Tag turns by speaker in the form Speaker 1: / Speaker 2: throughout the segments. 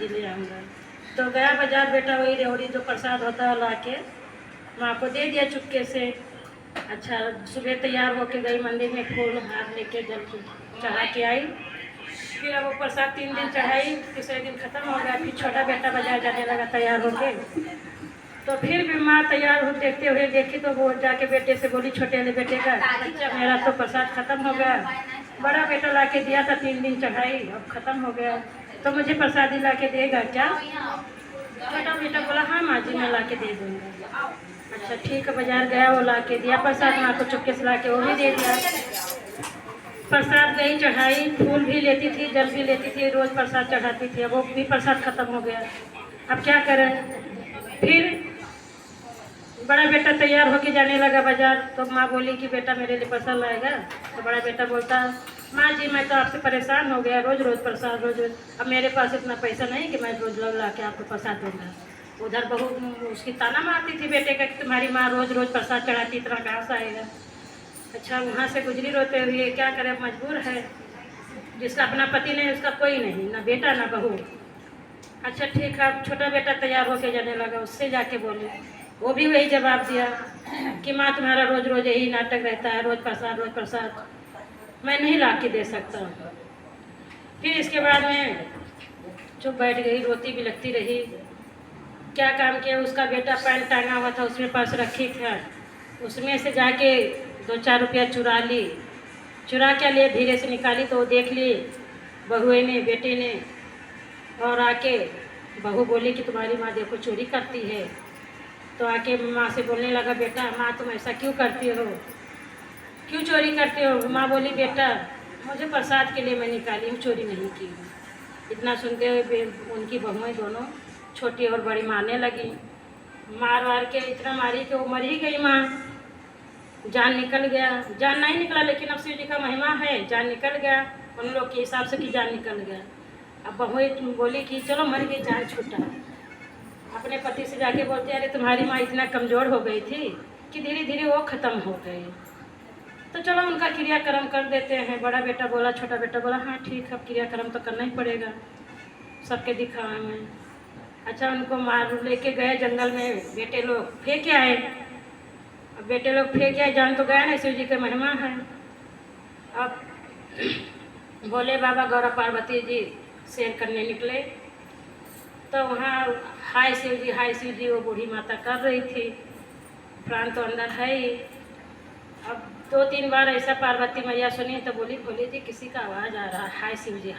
Speaker 1: जी ले आऊँगा। तो गया बाजार बेटा, वही रेवड़ी जो प्रसाद होता है ला के माँ को दे दिया चुपके से। अच्छा, सुबह तैयार होके गई मंदिर में, फूल हार लेके जल चढ़ा के आई। फिर अब वो प्रसाद 3 दिन चढ़ाई, तीसरे दिन खत्म हो गया। फिर छोटा बेटा बाजार जाने लगा तैयार होके। तो फिर भी माँ तैयार हो देखते हुए देखी तो वो जाके बेटे से बोली, छोटे वाले बेटे का, बच्चा मेरा तो प्रसाद खत्म हो गया। बड़ा बेटा ला के दिया था, 3 दिन चढ़ाई, अब खत्म हो गया, तो मुझे प्रसादी ला के देगा क्या? छोटा बेटा बोला हाँ माँ जी, मैं ला के दे दूँगा। अच्छा ठीक है, बाजार गया, वो ला के दिया प्रसाद माँ को, चुपके से ला के वो भी दे दिया। प्रसाद गई चढ़ाई, फूल भी लेती थी, जल भी लेती थी, रोज़ प्रसाद चढ़ाती थी। अब वो भी प्रसाद खत्म हो गया, अब क्या करें? फिर बड़ा बेटा तैयार होके जाने लगा बाजार। तो माँ बोली कि बेटा मेरे लिए प्रसाद लाएगा? तो बड़ा बेटा बोलता, माँ जी मैं तो आपसे परेशान हो गया, रोज़ रोज़ प्रसाद, रोज़ रोज़, अब मेरे पास इतना पैसा नहीं कि मैं रोज़ ला के आपको प्रसाद दूँगा। उधर बहू उसकी ताना मारती थी बेटे का कि तुम्हारी माँ रोज़ रोज़ प्रसाद चढ़ाती, इतना कहाँ से आएगा। अच्छा, वहाँ से गुजरी रोते हुए, क्या करे, मजबूर है, जिसका अपना पति नहीं उसका कोई नहीं, ना बेटा ना बहू। अच्छा ठीक है, अब छोटा बेटा तैयार होके जाने लगा, उससे जाके बोले, वो भी वही जवाब दिया कि माँ तुम्हारा रोज़ रोज़ यही नाटक रहता है, रोज़ प्रसाद, मैं नहीं ला के दे सकता। फिर इसके बाद में चुप बैठ गई, रोती भी लगती रही। क्या काम किया, उसका बेटा पैंट टांगा हुआ था, उसमें पर्स रखी था, उसमें से जाके 2-4 रुपया चुरा क्या लिए, धीरे से निकाली तो वो देख ली बहुए ने, बेटे ने, और आके बहू बोली कि तुम्हारी माँ देखो चोरी करती है। तो आके माँ से बोलने लगा, बेटा माँ तुम ऐसा क्यों करती हो, क्यों चोरी करती हो? माँ बोली, बेटा मुझे प्रसाद के लिए मैं निकाली हूँ, चोरी नहीं की हूँ। इतना सुनते हुए उनकी बहुएं दोनों, छोटी और बड़ी, मारने लगी। मार वार के इतना मारी कि वो मर ही गई माँ, जान निकल गया। जान नहीं निकला, लेकिन अब शिव जी का महिमा है, जान निकल गया उन लोग के हिसाब से कि जान निकल गया। अब बहुएं बोली कि चलो मर गई, जान छूटा। अपने पति से जाके बोलते, अरे तुम्हारी माँ इतना कमज़ोर हो गई थी कि धीरे धीरे वो ख़त्म हो गई, तो चलो उनका क्रियाक्रम कर देते हैं। बड़ा बेटा बोला, छोटा बेटा बोला हाँ ठीक है, अब क्रियाक्रम तो करना ही पड़ेगा सबके दिखावे में। अच्छा, उनको मार लेके गए जंगल में, बेटे लोग फेंक आए। अब बेटे लोग फेंक आए, जान तो गया ना, शिव जी का महिमा है। अब भोले बाबा गौरव पार्वती जी शेर करने निकले, तो वहाँ हाय शिव जी वो बूढ़ी माता कर रही थी, प्राण तो अंदर है ही। अब 2-3 बार ऐसा पार्वती मैया सुनी तो बोली, भोले जी किसी का आवाज़ आ रहा है, हाय शिव जी।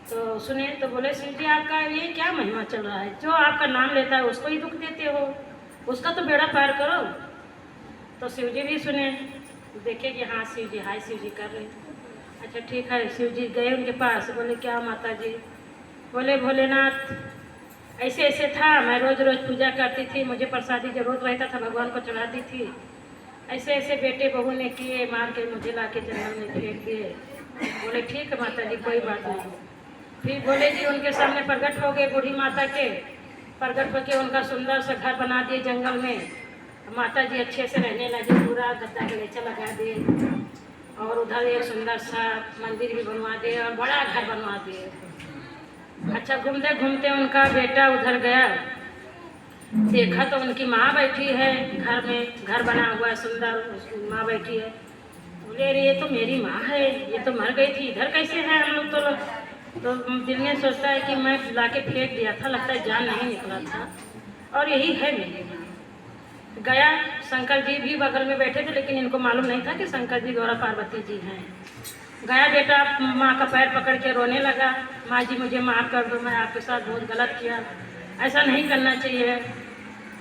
Speaker 1: तो सुने तो बोले, शिव जी आपका ये क्या महिमा चल रहा है, जो आपका नाम लेता है उसको ही दुख देते हो, उसका तो बेड़ा पार करो। तो शिव जी भी सुने, देखे कि हाँ शिव जी हाय शिव जी कर रहे। अच्छा ठीक है, शिव जी गए उनके पास, बोले क्या माता जी? बोले भोलेनाथ ऐसे ऐसे था, मैं रोज़ रोज़ पूजा करती थी, मुझे प्रसादी जरूरत रहता था, भगवान को चढ़ाती थी, ऐसे ऐसे बेटे बहू ने किए, मार के मुझे ला के जंगल में फेंक दिए। बोले ठीक है माता जी, कोई बात नहीं। फिर भोले जी उनके सामने प्रकट हो गए, बूढ़ी माता के प्रकट होकर उनका सुंदर सा घर बना दिए जंगल में। माता जी अच्छे से रहने लगी, पूरा गद्दा गलीचा लगा दिए, और उधर एक सुंदर सा मंदिर भी बनवा दिए और बड़ा घर बनवा दिए। अच्छा, घूमते घूमते उनका बेटा उधर गया, देखा तो उनकी माँ बैठी है घर में, घर बना हुआ है सुंदर, माँ बैठी है। बोले अरे ये तो मेरी माँ है, ये तो मर गई थी, इधर कैसे है हम लोग? तो दिल में सोचता है कि मैं ला के फेंक दिया था, लगता है जान नहीं निकला था, और यही है मेरी माँ। गया, शंकर जी भी बगल में बैठे थे, लेकिन इनको मालूम नहीं था कि शंकर जी गौरव पार्वती जी हैं। गया बेटा माँ का पैर पकड़ के रोने लगा, माँ जी मुझे माफ़ कर दो, मैं आपके साथ बहुत गलत किया, ऐसा नहीं करना चाहिए।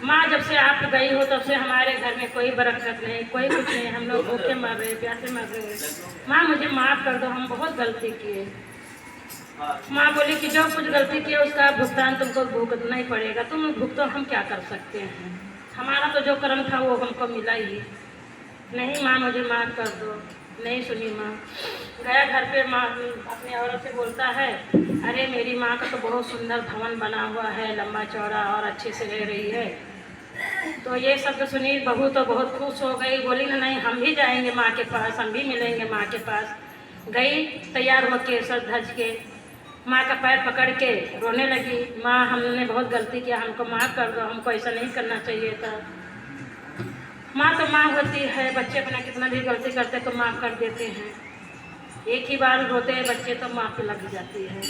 Speaker 1: माँ जब से आप गई हो तब से हमारे घर में कोई बरकत नहीं, कोई कुछ नहीं, हम लोग भूखे मर रहे, प्यासे मर रहे, माँ मुझे माफ़ कर दो, हम बहुत गलती किए। माँ बोली कि जो कुछ गलती किया उसका भुगतान तुमको भुगतना ही पड़ेगा, तुम भुगतो, हम क्या कर सकते हैं, हमारा तो जो कर्म था वो हमको मिला ही नहीं। माँ मुझे माफ़ कर दो। नहीं सुनी माँ। गया घर पे, माँ अपने औरत से बोलता है, अरे मेरी माँ का तो बहुत सुंदर भवन बना हुआ है, लंबा चौड़ा, और अच्छे से रह रही है। तो ये शब्द सुनी बहू तो बहुत खुश हो गई, बोली ना नहीं हम भी जाएंगे माँ के पास, हम भी मिलेंगे माँ के पास। गई तैयार होके सज धज के, माँ का पैर पकड़ के रोने लगी, माँ हमने बहुत गलती किया, हमको माफ़ कर दो, हमको ऐसा नहीं करना चाहिए था। माँ तो माँ होती है, बच्चे अपना कितना भी गलती करते तो माफ़ कर देते हैं। एक ही बार रोते हैं बच्चे तो माँ पे लग जाती है।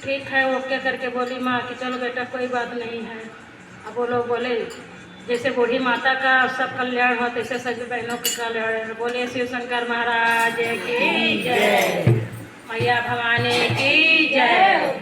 Speaker 1: ठीक है ओके करके बोली माँ कि चलो बेटा कोई बात नहीं है। अब वो लोग बोले जैसे बूढ़ी माता का सब कल्याण हो तैसे सभी बहनों का कल्याण। बोले शिव शंकर महाराज की जय, मैया भवानी की जय।